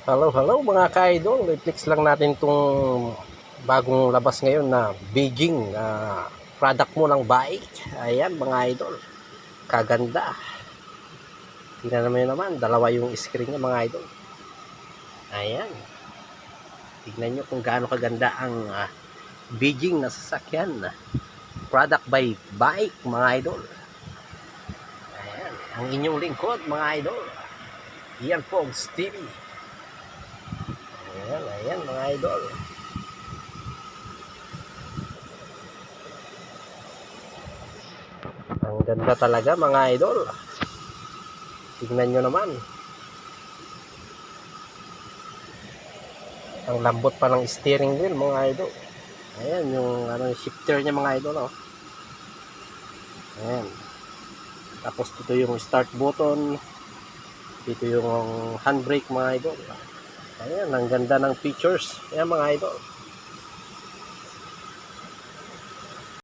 Hello mga ka-idol. I-flex lang natin itong bagong labas ngayon na Beijing product mo ng bike. Ayan mga idol. Kaganda. Tingnan naman, dalawa yung screen niya mga idol. Ayan. Tingnan nyo kung gaano kaganda ang Beijing na sasakyan. Product by bike mga idol. Ayan. Ang inyong lingkod mga idol. Ian Pogs TV. Ayan mga idol. Ang ganda talaga mga idol. Tingnan nyo naman. Ang lambot pa ng steering wheel mga idol. Ayan yung shifter niya mga idol. Oh. Ayan. Tapos dito yung start button. Dito yung handbrake mga idol. Ayan, ang ganda ng features. Ayan mga idol.